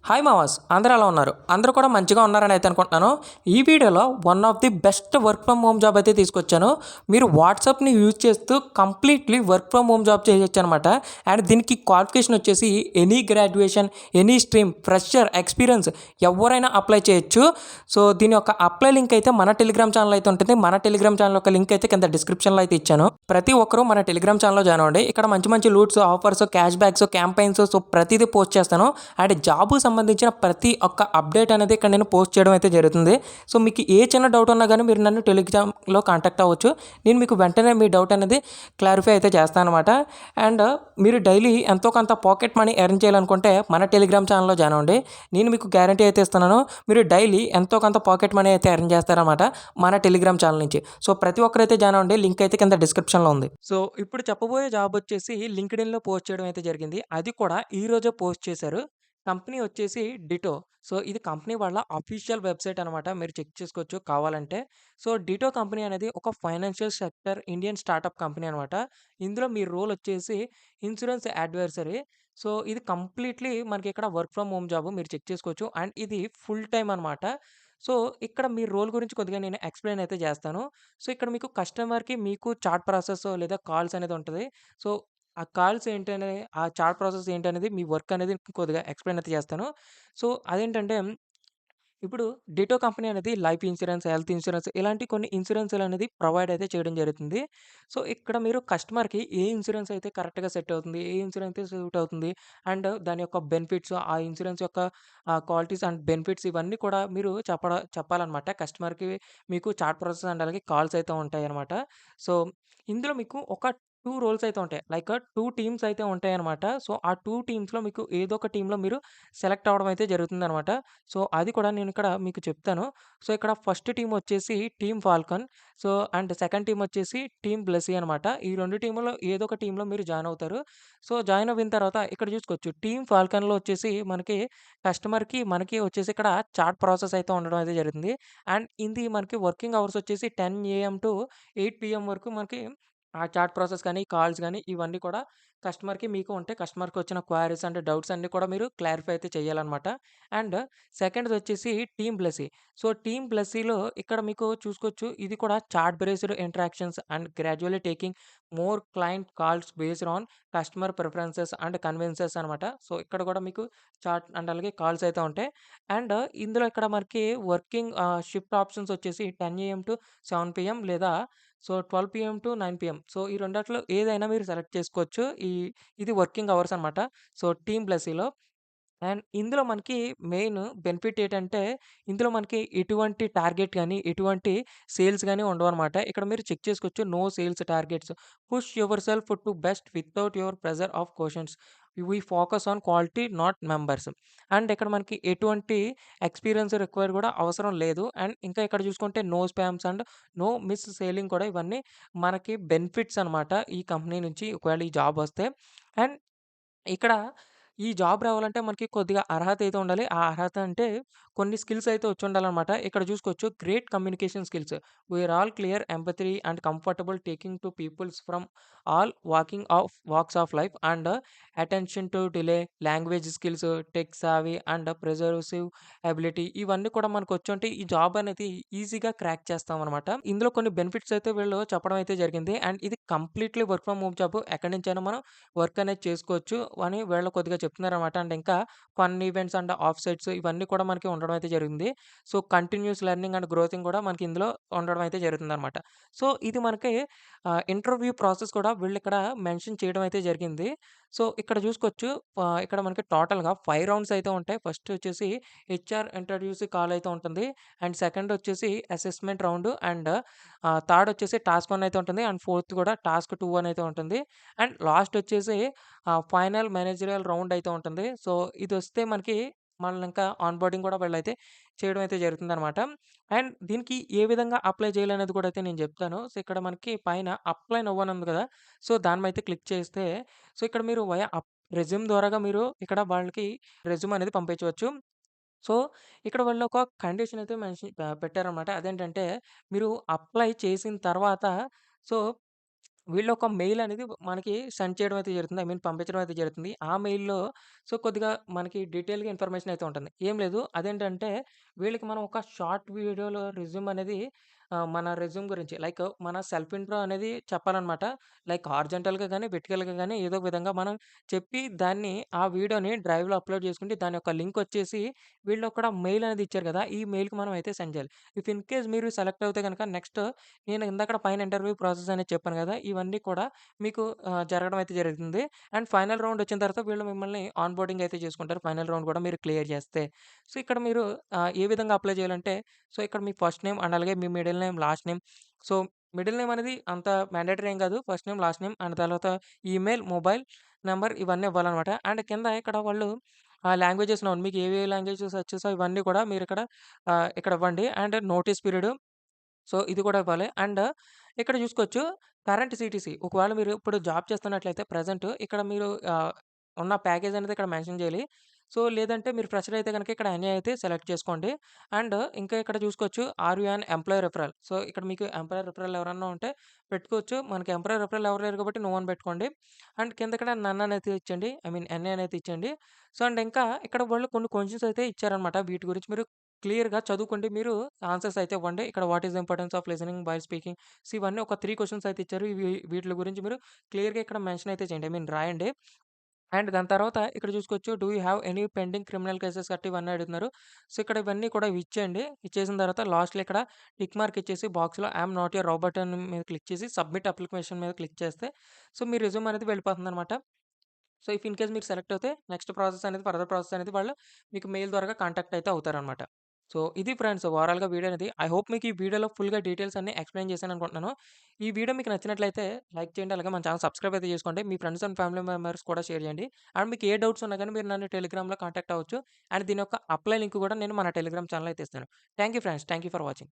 Hi మావాస్, అందరూ ఎలా ఉన్నారు? అందరూ కూడా మంచిగా ఉన్నారని అయితే అనుకుంటున్నాను. ఈ వీడియోలో one of the best work from home job అయితే తీసుకొచ్చాను. మీరు వాట్సాప్ని యూజ్ చేస్తూ completely work from home job చేయొచ్చు అనమాట. అండ్ దీనికి క్వాలిఫికేషన్ వచ్చేసి any graduation, any stream, fresher, experience ఎవరైనా అప్లై చేయొచ్చు. సో దీని యొక్క అప్లై లింక్ అయితే మన టెలిగ్రామ్ ఛానల్ అయితే ఉంటుంది. మన టెలిగ్రామ్ ఛానల్ యొక్క లింక్ అయితే కింద డిస్క్రిప్షన్లో అయితే ఇచ్చాను. ప్రతి ఒక్కరూ మన టెలిగ్రామ్ ఛానల్లో జాయిన్ అవ్వండి. ఇక్కడ మంచి మంచి loots, offers, cash backs, campaigns, so ప్రతిదీ పోస్ట్ చేస్తాను. అండ్ జాబ్ సంబంధించిన ప్రతి ఒక్క అప్డేట్ అనేది ఇక్కడ నేను పోస్ట్ చేయడం అయితే జరుగుతుంది. సో మీకు ఏ చిన్న డౌట్ ఉన్నా కానీ మీరు నన్ను టెలిగ్రామ్లో కాంటాక్ట్ అవ్వచ్చు. నేను మీకు వెంటనే మీ డౌట్ అనేది క్లారిఫై అయితే చేస్తాను అనమాట. అండ్ మీరు డైలీ ఎంతో కొంత పాకెట్ మనీ ఎర్న్ చేయాలనుకుంటే మన టెలిగ్రామ్ ఛానల్లో జాయిన్ అవ్వండి. నేను మీకు గ్యారంటీ అయితే ఇస్తున్నాను. మీరు డైలీ ఎంతో కొంత పాకెట్ మనీ అయితే ఎర్న్ చేస్తారనమాట మన టెలిగ్రామ్ ఛానల్ నుంచి. సో ప్రతి ఒక్కరైతే జాయిన్ అవ్వండి. లింక్ అయితే కింద డిస్క్రిప్షన్లో ఉంది. సో ఇప్పుడు చెప్పబోయే జాబ్ వచ్చేసి లింక్డ్ఇన్లో పోస్ట్ చేయడం అయితే జరిగింది. అది కూడా ఈ రోజే పోస్ట్ చేశారు. కంపెనీ వచ్చేసి డిటో. సో ఇది కంపెనీ వాళ్ళ అఫీషియల్ వెబ్సైట్ అనమాట. మీరు చెక్ చేసుకోవచ్చు కావాలంటే. సో డిటో కంపెనీ అనేది ఒక financial sector Indian startup company అనమాట. ఇందులో మీ రోల్ వచ్చేసి ఇన్సూరెన్స్ అడ్వైజరీ. సో ఇది కంప్లీట్లీ మనకి ఇక్కడ వర్క్ ఫ్రమ్ హోమ్ జాబ్ మీరు చెక్ చేసుకోవచ్చు. అండ్ ఇది ఫుల్ టైమ్ అనమాట. సో ఇక్కడ మీ రోల్ గురించి కొద్దిగా నేను ఎక్స్ప్లెయిన్ అయితే చేస్తాను. సో ఇక్కడ మీకు కస్టమర్కి మీకు చాట్ ప్రాసెస్ లేదా కాల్స్ అనేది ఉంటుంది. సో ఆ కాల్స్ ఏంటనేది, ఆ చాట్ ప్రాసెస్ ఏంటనేది, మీ వర్క్ అనేది కొద్దిగా ఎక్స్‌ప్లెయిన్ అయితే చేస్తాను. సో, అదేంటంటే ఇప్పుడు డిటో కంపెనీ అనేది లైఫ్ ఇన్స్యూరెన్స్, హెల్త్ ఇన్స్యూరెన్స్ ఇలాంటి కొన్ని ఇన్స్యూరెన్స్‌లనేది ప్రొవైడ్ అయితే చేయడం జరుగుతుంది. సో, ఇక్కడ మీరు కస్టమర్‌కి ఏ ఇన్స్యూరెన్స్ అయితే కరెక్ట్‌గా సెట్ అవుతుంది, ఏ ఇన్స్యూరెన్స్ అయితే సూట్ అవుతుంది, అండ్ దాని యొక్క బెనిఫిట్స్, ఆ ఇన్స్యూరెన్స్ యొక్క క్వాలిటీస్ అండ్ బెనిఫిట్స్ ఇవన్నీ కూడా మీరు చెప్పాలనమాట. కస్టమర్‌కి మీకు చాట్ ప్రాసెస్ అండ్ అలాగే కాల్స్ అయితే ఉంటాయనమాట. సో, ఇందులో మీకు ఒక 2 రోల్స్ అయితే ఉంటాయి. లైక్ 2 టీమ్స్ అయితే ఉంటాయనమాట. సో, ఆ 2 టీమ్స్‌లో మీకు ఏదో ఒక టీమ్‌లో మీరు సెలెక్ట్ అవ్వడం అయితే జరుగుతుందనమాట. సో, అది కూడా నేనిక్కడ మీకు చెప్తాను. సో, ఇక్కడ ఫస్ట్ టీమ్ వచ్చేసి team Falcon. So, and second team వచ్చేసి టీమ్ బ్లెస్సీ అనమాట. ఈ 2 టీముల్లో ఏదో ఒక టీమ్‌లో మీరు జాయిన్ అవుతారు. సో, జాయిన్ అవ్విన తర్వాత ఇక్కడ చూసుకోవచ్చు. టీమ్ ఫాల్కన్‌లో వచ్చేసి మనకి కస్టమర్‌కి, మనకి వచ్చేసి ఇక్కడ చాట్ ప్రాసెస్ అయితే ఉండడం అయితే జరుగుతుంది. అండ్ ఇది మనకి వర్కింగ్ అవర్స్ వచ్చేసి 10 ఏఎం టు 8 పీఎం వరకు మనకి ఆ చాట్ ప్రాసెస్ గానీ, కాల్స్ గానీ ఇవన్నీ కూడా కస్టమర్‌కి, మీకు ఉంటాయి. కస్టమర్‌కి వచ్చిన క్వైరీస్ అండ్ డౌట్స్ అన్నీ కూడా మీరు క్లారిఫై అయితే చేయాలనమాట. అండ్ సెకండ్‌దొచ్చేసి టీమ్ బ్లెస్సీ. సో, టీమ్ బ్లెస్సీలో ఇక్కడ మీకు చూసుకోవచ్చు. ఇది కూడా chat based interactions and gradually taking more client calls based on customer preferences and conveniences అనమాట. సో, ఇక్కడ కూడా మీకు చాట్ అండ్ అలాగే కాల్స్ అయితే ఉంటాయి. అండ్ ఇందులో ఇక్కడ మనకి వర్కింగ్ షిఫ్ట్ ఆప్షన్స్ వచ్చేసి 10 ఏఎం టు 7 పీఎం లేదా so 12 PM to 9 PM. So, ఈ రెండిట్లో ఏదైనా మీరు సెలెక్ట్ చేసుకోవచ్చు. ఇది వర్కింగ్ అవర్స్ అనమాట. సో, టీమ్ ప్లస్‌లో. అండ్ ఇందులో మనకి మెయిన్ బెనిఫిట్ ఏటంటే, ఇందులో మనకి ఎటువంటి టార్గెట్ గాని, ఎటువంటి సేల్స్ గాని ఉండవనమాట. ఇక్కడ మీరు చెక్ చేసుకోవచ్చు. No sales targets. Push your self to best without your pressure of questions. We focus on quality not members. And ఇక్కడ మనకి ఎటువంటి ఎక్స్‌పీరియన్స్ రిక్వైర్ కూడా అవసరం లేదు. అండ్ ఇంకా ఇక్కడ చూసుకుంటే no spams and no mis selling కూడా ఇవన్నీ మనకి బెనిఫిట్స్ అనమాట. ఈ కంపెనీ నుంచి ఒకవేళ ఈ జాబ్ వస్తే. అండ్ ఇక్కడ ఈ జాబ్ రావాలంటే మనకి కొద్దిగా అర్హత అయితే ఉండాలి. ఆ అర్హత అంటే కొన్ని స్కిల్స్ అయితే వచ్చుండాలనమాట. ఇక్కడ చూసుకోవచ్చు గ్రేట్ కమ్యూనికేషన్ స్కిల్స్. వీఆర్ ఆల్ clear empathy and comfortable taking to peoples from all walks of life and attention to delay, language skills, tech savvy and persuasive ability ఇవన్నీ కూడా మనకు వచ్చుంటే ఈ జాబ్ అనేది ఈజీగా క్రాక్ చేస్తామనమాట. ఇందులో కొన్ని బెనిఫిట్స్ అయితే వీళ్ళు చెప్పడం అయితే జరిగింది. అండ్ ఇది completely work from home job. ఎక్కడి నుంచైనా మనం వర్క్ అనేది చేసుకోవచ్చు అని వీళ్ళు కొద్దిగా చెప్తున్నారనమాట. అండ్ ఇంకా fun events and off sites ఇవన్నీ కూడా మనకి ఉండడం అయితే జరిగింది. సో, కంటిన్యూయస్ లెర్నింగ్ అండ్ గ్రోతింగ్ కూడా మనకి ఇందులో ఉండడం అయితే జరుగుతుందనమాట. సో, ఇది మనకి ఇంటర్వ్యూ ప్రాసెస్ కూడా వీళ్ళిక్కడ మెన్షన్ చేయడం అయితే జరిగింది. సో, ఇక్కడ చూసుకోవచ్చు. ఇక్కడ మనకి టోటల్‌గా 5 రౌండ్స్ అయితే ఉంటాయి. ఫస్ట్ వచ్చేసి హెచ్ఆర్ ఇంట్రొడ్యూస్ కాల్ అయితే ఉంటుంది. అండ్ సెకండ్ వచ్చేసి అసెస్మెంట్ రౌండ్ అండ్ థర్డ్ వచ్చేసి టాస్క్ 1 అయితే ఉంటుంది. అండ్ ఫోర్త్ కూడా టాస్క్ 2 అని అయితే ఉంటుంది. అండ్ లాస్ట్ వచ్చేసి ఫైనల్ మేనేజరియల్ రౌండ్ అయితే ఉంటుంది. సో, ఇదొస్తే మనకి మనల్నింకా ఆన్‌బోర్డింగ్ కూడా వీళ్ళైతే చేయడం అయితే జరుగుతుందనమాట. అండ్ దీనికి ఏ విధంగా అప్లై చేయాలనేది కూడా అయితే నేను చెప్తాను. సో, ఇక్కడ మనకి పైన అప్లై నౌ అని ఉంది కదా! సో, దాని మీద అయితే క్లిక్ చేస్తే సో, ఇక్కడ మీరు వయా రెజ్యూమ్ ద్వారాగా మీరు ఇక్కడ వాళ్ళకి రెజ్యూమ్ అనేది పంపించవచ్చు. సో, ఇక్కడ వాళ్ళు ఒక కండిషన్ అయితే పెట్టారనమాట. అదేంటంటే మీరు అప్లై చేసిన తర్వాత సో వీళ్ళు ఒక మెయిల్ అనేది మనకి సెండ్ చేయడం అయితే జరుగుతుంది. ఐ మీన్ పంపించడం అయితే జరుగుతుంది. ఆ మెయిల్‌లో కొద్దిగా మనకి డీటెయిల్‌గా ఇన్ఫర్మేషన్ అయితే ఉంటుంది. ఏం లేదు అదేంటంటే వీళ్ళకి మనం ఒక షార్ట్ వీడియోలో రెజ్యూమ్ అనేది మన రెజ్యూమ్ గురించి లైక్ మన సెల్ఫ్ ఇంట్రో అనేది చెప్పాలనమాట. లైక్ హారిజాంటల్‌గా గాని, వెర్టికల్‌గా గాని ఏదో ఒక విధంగా మనం చెప్పి దాన్ని ఆ వీడియోని డ్రైవ్‌లో అప్‌లోడ్ చేసుకుంటే దాని యొక్క లింక్ వచ్చేసి వీళ్ళు అక్కడ మెయిల్ అనేది ఇచ్చారు కదా! ఈ మెయిల్‌కి మనం అయితే సెండ్ చేయాలి. ఇఫ్ ఇన్ కేస్ మీరు సెలెక్ట్ అవుతే గనక నెక్స్ట్ నేను ఇందాకడ పైన ఇంటర్వ్యూ ప్రాసెస్ అనేది చెప్పాను గదా! ఇవన్నీ కూడా మీకు జరగడం అయితే జరుగుతుంది. అండ్ ఫైనల్ రౌండ్ వచ్చిన తర్వాత వీళ్ళు మిమ్మల్ని ఆన్ బోర్డింగ్ అయితే చేసుకుంటారు. ఫైనల్ రౌండ్ కూడా మీరు క్లియర్ చేస్తే. ఇక్కడ మీరు ఏ విధంగా అప్లై చేయాలంటే ఇక్కడ మీ ఫస్ట్ నేమ్ అండ్ అలాగే మీ middle name, last name. So, middle name అనేది అంత మ్యాండేటరీ ఏం కాదు. First name, last name and తర్వాత ఈమెయిల్, మొబైల్ నంబర్ ఇవన్నీ ఇవ్వాలనమాట. అండ్ కింద ఇక్కడ వాళ్ళు లాంగ్వేజెస్ నౌన్ మీకు ఏ లాంగ్వేజెస్ వచ్చేసో ఇవన్నీ కూడా మీరిక్కడ ఇక్కడ ఇవ్వండి. అండ్ నోటీస్ పీరియడ్ ఇది కూడా ఇవ్వాలి. అండ్ ఇక్కడ చూసుకోవచ్చు కరెంట్ సీటీసీ. ఒకవేళ మీరు ఇప్పుడు జాబ్ చేస్తున్నట్లయితే ప్రెజెంట్ ఇక్కడ మీరు ఉన్న ప్యాకేజ్ అనేది ఇక్కడ మెన్షన్ చేయాలి. లేదంటే మీరు ఫ్రెషర్ అయితే గనుక ఇక్కడ ఎన్‌ఏ అయితే సెలెక్ట్ చేసుకోండి. అండ్ ఇంకా ఇక్కడ చూసుకోవచ్చు are you an employee referral. ఇక్కడ మీకు ఎంప్లాయీ రిఫరల్ ఎవరన్నా ఉంటే పెట్టుకోవచ్చు. మనకి ఎంప్లాయీ రిఫరల్ ఎవరు లేరు కాబట్టి నో అని పెట్టుకోండి. అండ్ కింద ఇక్కడ నన్ అనేది ఇచ్చండి. ఐ మీన్ ఎన్‌ఏ అనేది ఇచ్చండి. అండ్ ఇంకా ఇక్కడ వాళ్ళు కొన్ని క్వెషన్స్ అయితే ఇచ్చారన్నమాట. వీటి గురించి మీరు క్లియర్‌గా చదువుకోండి. మీరు ఆన్సర్స్ అయితే ఇవ్వండి. ఇక్కడ what is the importance of listening while speaking. ఇవన్నీ ఒక 3 క్వెషన్స్ అయితే ఇచ్చారు. వీటిల గురించి మీరు క్లియర్‌గా ఇక్కడ మెన్షన్ అయితే చేయండి. ఐ మీన్ రాయండి. అండ్ దాని తర్వాత ఇక్కడ చూసుకోవచ్చు do you have any pending criminal cases గట్టి ఇవన్నీ అడుగుతున్నారు. ఇక్కడ ఇవన్నీ కూడా ఇచ్చేయండి. ఇచ్చేసిన తర్వాత లాస్ట్‌లో ఇక్కడ టిక్ మార్క్ ఇచ్చేసి బాక్స్‌లో I am not a robot అని మీద క్లిక్ చేసి సబ్మిట్ అప్లికేషన్ మీద క్లిక్ చేస్తే మీ రెజ్యూమ్ అనేది వెళ్ళిపోతుందనమాట. ఇఫ్ ఇన్ కేస్ మీరు సెలెక్ట్ అవుతే నెక్స్ట్ ప్రాసెస్ అనేది ఫర్దర్ ప్రాసెస్ అనేది వాళ్ళు మీకు మెయిల్ ద్వారా కాంటాక్ట్ అయితే అవుతారనమాట. ఇది ఫ్రెండ్స్ ఓవరాల్‌గా వీడియో అనేది. ఐ హోప్ మీకు ఈ వీడియోలో ఫుల్‌గా డీటెయిల్స్ అన్నీ ఎక్స్‌ప్లెయిన్ చేశాను అనుకుంటున్నాను. ఈ వీడియో మీకు నచ్చినట్లయితే లైక్ చేయండి. అలాగే మన ఛానెల్ సబ్స్క్రైబ్ అయితే చేసుకోండి. మీ ఫ్రెండ్స్ అండ్ ఫ్యామిలీ మెంబర్స్ కూడా షేర్ చేయండి. అండ్ మీకు ఏ డౌట్స్ ఉన్నా గానీ మీరు నన్ను టెలిగ్రామ్‌లో కాంటాక్ట్ అవ్వచ్చు. అండ్ దీని యొక్క అప్లై లింక్ కూడా నేను మన టెలిగ్రామ్ ఛానెల్‌లో అయితే ఇస్తాను. Thank you friends. Thank you for watching.